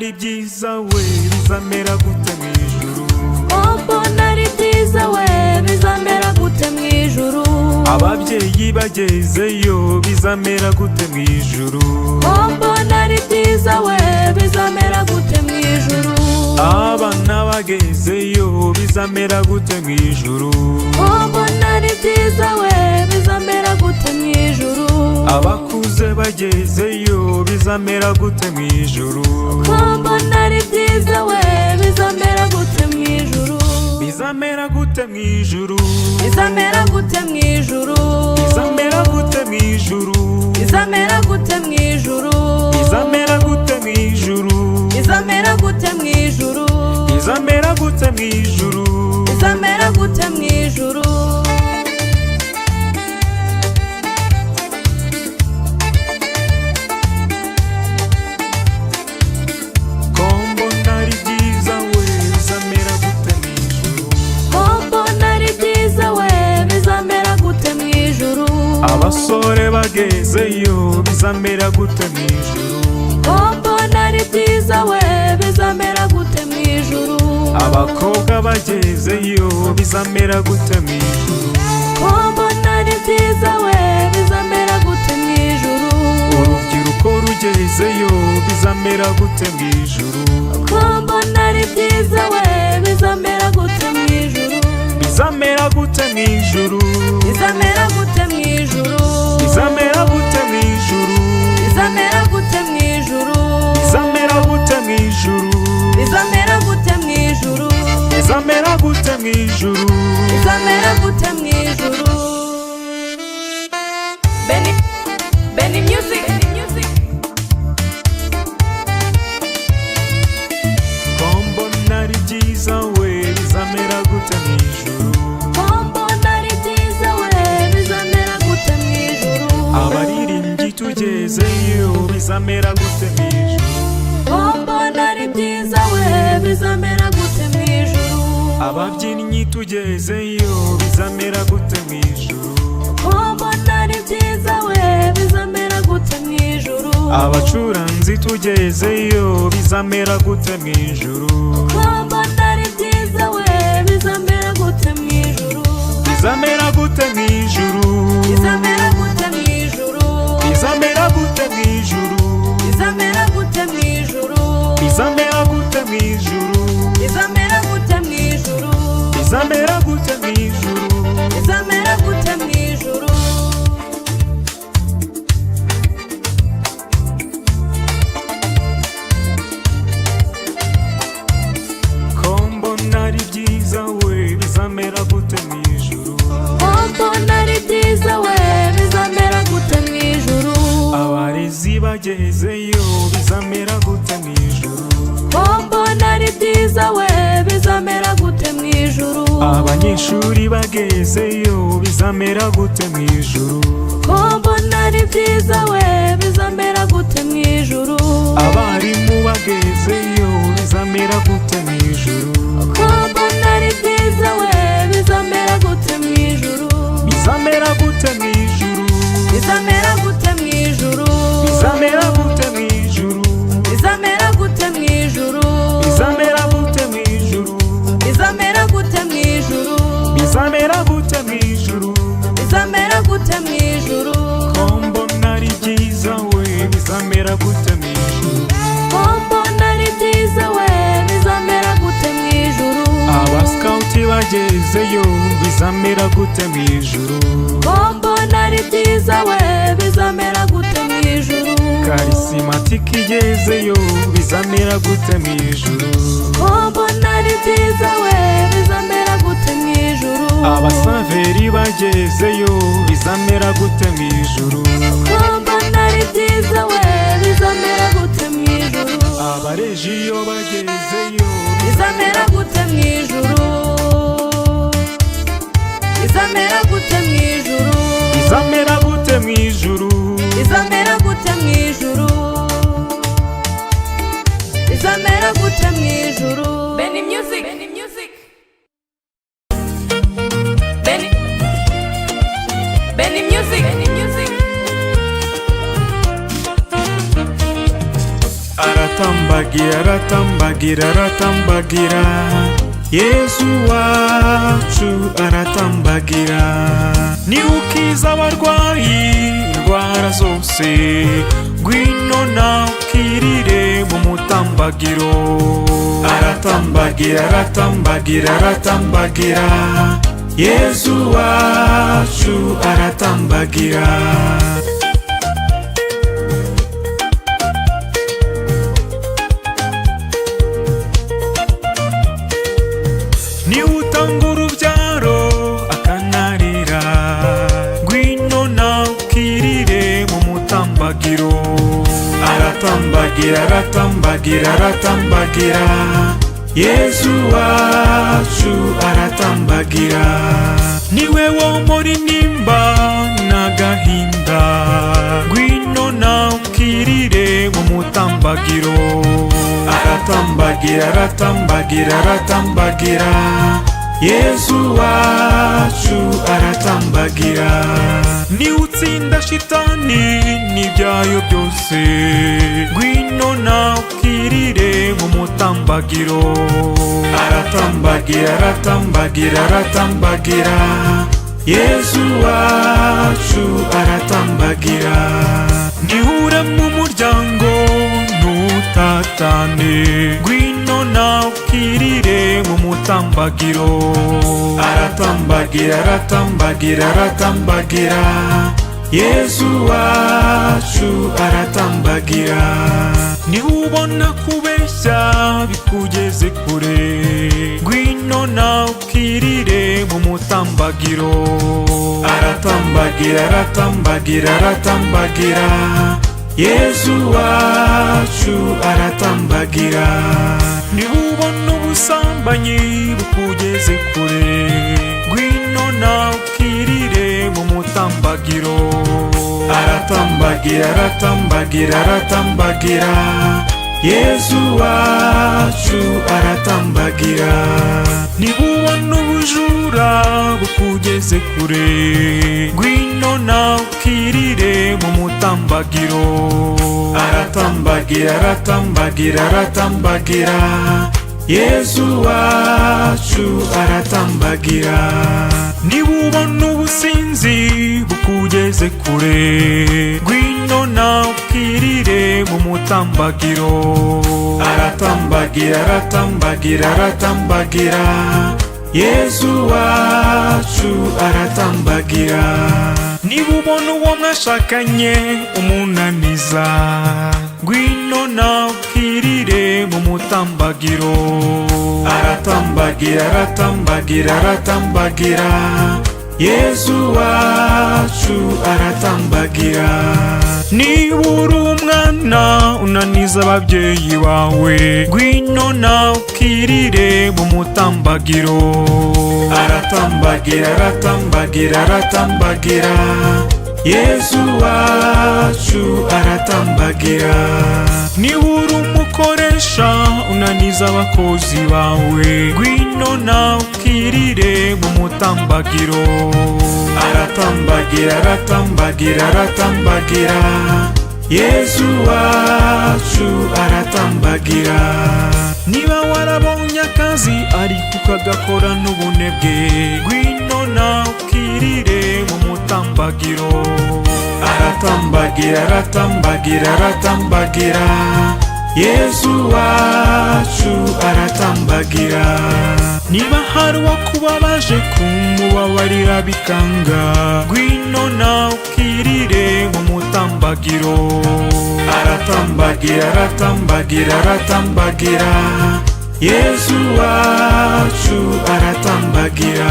ari byiza we bizamera gute mwijuru mbona ari byiza we bizamera gute mwijuru ababyeyi bagezeyo bizamera gute mwijuru mbona ari byiza we bizamera gute mwijuru abana bagezeyo bizamera gute mwijuru mbona ari byiza we bizamera gute mwijuru abakuze bagezeyo bizamera gute mwijuru mbona ari byiza we bizamera gute mwijuru bizamera gute mwijuru bizamera gute mwijuru bizamera gute mwijuru bizamera gute mwijuru bizamera gute mwijuru bizamera gute mwijuru bizamera gute mwijuru bizamera gute mwijuru kombona ari byiza we bizamera gute mwijuru mbona ari byiza we bizamera gute mwijuru abasore bagezeyo bizamera gute mwijuru mbona ari byiza we bizamera gute mwijuru abakobwa bagezeyo bizamera gute mwijuru mbona ari byiza we bizamera gute mwijuru urubyiruko rugezeyo bizamera gute mwijuru mbona ari byiza we bizamera gute mwijuru bizamera gute mwijuru bizamera gute mwijuru bizamera gute mwijuru bizamera gute mwijuru bizamera gute mwijuru bizamera gute mwijuru bizamera gute mwijuru bizamera gute mwijuru Benny Music kombona ari byiza we bizamera gute mwijuru mbona ari byiza we bizamera gute mwijuru abaririmbyi tugezeyo bizamera gute mwijuru mbona ari byiza we bizamera gute mwijuru ababyinnyi tugezeyo bizamera gute mwijuru mbona ari byiza we bizamera gute mwijuru abacuranzi tugezeyo bizamera gute mwijuru mbona ari byiza we bizamera gute mwijuru bizamera gute mwijuru bizamera gute mwijuru bizamera gute mwijuru bizamera gute mwijuru bizamera gute mwijuru bizamera gute mwijuru bizamera gute mwijuru bizamera gute mwijuru kombona ari byiza we bizamera gute mwijuru mbona ari byiza we bizamera gute mwijuru abarezi bagezeyo bizamera gute mwijuru mbona ari byiza we bizamera gute mwijuru abanyeshuri bagezeyo bizamera gute mwijuru mbona ari byiza we bizamera gute mwijuru abarimu bagezeyo bizamera gute mwijuru mbona ari byiza we bizamera gute mwijuru bizamera gute mwijuru bizamera gute mwijuru bizamera gute mwijuru bizamera gute mwijuru bizamera gute mwijuru bizamera gute mwijuru bizamera gute mwijuru bizamera gute mwijuru kombona ari byiza we bizamera gute mwijuru mbona ari byiza we bizamera gute mwijuru abasikawuti bagezeyo bizamera gute mwijuru mbona ari byiza we bizamera gute mwijuru karisimatiki igezeyo bizamera gute mwijuru mbona ari byiza we bizamera gute mwijuru abasaveri bagezeyo bizamera gute mwijuru mbona ari byiza we bizamera gute mwijuru abarejiyo bagezeyo bizamera gute mwijuru bizamera gute mwijuru bizamera gute mwijuru bizamera gute mwijuru bizamera gute mwijuru Benny Music Benny Music aratambagira aratambagira aratambagira, Yesu wacu aratambagira. Ni ukiza abarwayi indwara zose, ngwino nawe ukirire mu mutambagiro. Aratambagira aratambagira aratambagira, Yesu wacu aratambagira. Ni utanga urubyaro akanarira, ngwino nawe ukirire mu mutambagiro. Aratambagira aratambagira aratambagira, Yesu wacu aratambagira. Niwe wo muri nimba n'agahinda, ngwino nawe ukirire mu mutambagiro. Aratambagira aratambagira aratambagira, Yesu wacu aratambagira. Ni utsinda shitani n'ibyayo byose, ngwino nawe ukirire mu mutambagiro. Aratambagira aratambagira aratambagira, Yesu wacu aratambagira. Nihure mu muryango ntutatane, ngwino nawe ukirire mu mutambagiro. Aratambagira aratambagira aratambagira, Yesu wacu aratambagira. Nihubona kubeshya bikugeze kure, ngwino nawe ukirire mu mutambagiro. Aratambagira aratambagira aratambagira, Yesu wacu aratambagira. Nihubona ubusambanyi bukugeze kure, ngwino nawe ukirire mu mutambagiro. Aratambagira aratambagira aratambagira, Yesu wacu aratambagira. Nihubona ubujura bukugeze kure, ngwino nawe ukirire mu mutambagiro. Aratambagira aratambagira aratambagira, Yesu wacu aratambagira. Nihubona ubusinzi bukugeze kure, ngwino nawe ukirire mu mutambagiro. Aratambagira aratambagira aratambagira, Yesu wacu aratambagira. Nihubona uwo mwashakanye umunaniza, ngwino nawe ukirire mu mutambagiro. Aratambagira aratambagira aratambagira, Yesu wacu aratambagira. Niba uri umwana unaniza ababyeyi bawe, ngwino nawe ukirire mu mutambagiro. Aratambagira aratambagira aratambagira, Yesu wacu aratambagira. Niba uri umukoresha unaniza abakozi bawe, ngwino nawe ukirire mu mutambagiro. Aratambagira aratambagira aratambagira, Yesu wacu aratambagira. Niba warabonye akazi ariko ukagakora n'ubunebwe, ngwino nawe ukirire mu mutambagiro. Aratambagira aratambagira aratambagira, Yesu wacu aratambagira. Niba hari uwakubabaje kumubabarira bikanga, ngwino nawe ukirire mu mutambagiro. Aratambagira aratambagira aratambagira, Yesu wacu aratambagira.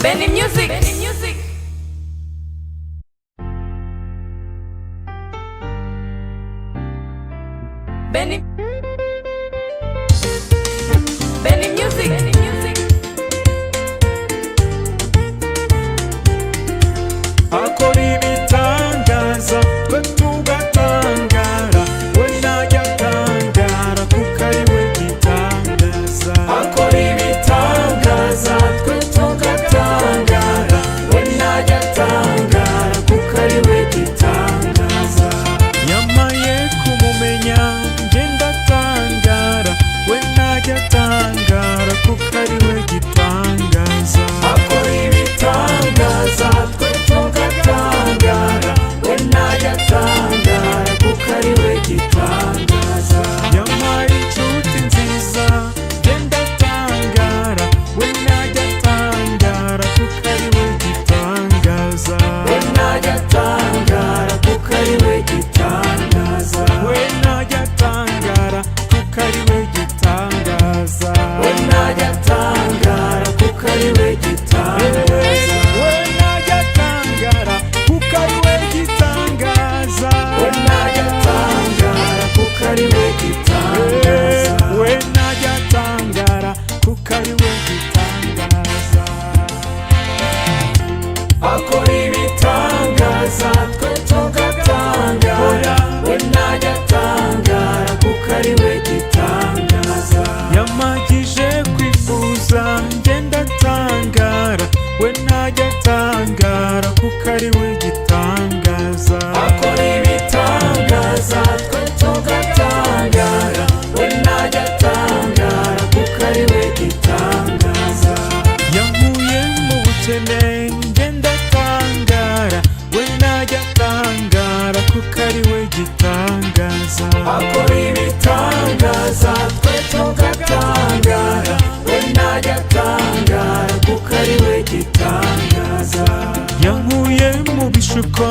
Benny Music. Benny Music. Benny. Benny Music. Benny Music. Akora ibitangaza twe tugatangara, we najya atangara kuko ari we gitangaza. Akora ibitangaza twe tugatangara, kuko ari we gitangaza. akora ibitangaza twe tugatangara, we ntajya atangara kuko ari we gitangaza. yankuye mu bukene njye ndatangara, we ntajya atangara kuko ari we gitangaza. akora ibitangaza twe tugatangara, we ntajya atangara kuko ari we gitangaza. yankuye mu bishuko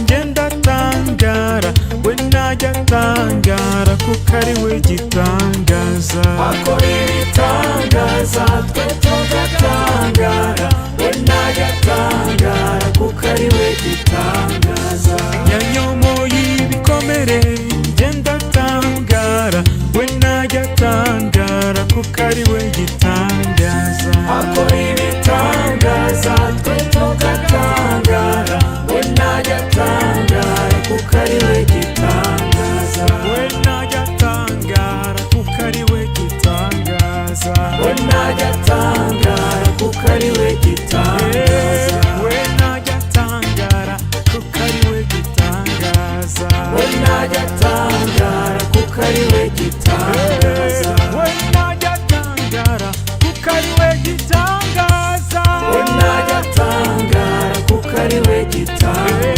njye ndatangara, we ntajya atangara kuko ari we gitangaza. akora ibitangaza twe tugatangara, we ntajya atangara kuko ari we gitangaza. yanyomoye ibikomere njye ndatangara, we ntajya atangara kuko ari we gitangaza. akora ibitangaza twe tugatangara, we ntajya atangara kuko ari we gitangaza. we ntajya atangara kuko ari we gitangaza. we ntajya atangara kuko ari we gitangaza. we ntajya atangara kuko ari we gitangaza. we ntajya atangara kuko ari we gitangaza. we ntajya atangara kuko ari we gitangaza. we ntajya atangara kuko ari we gitangaza.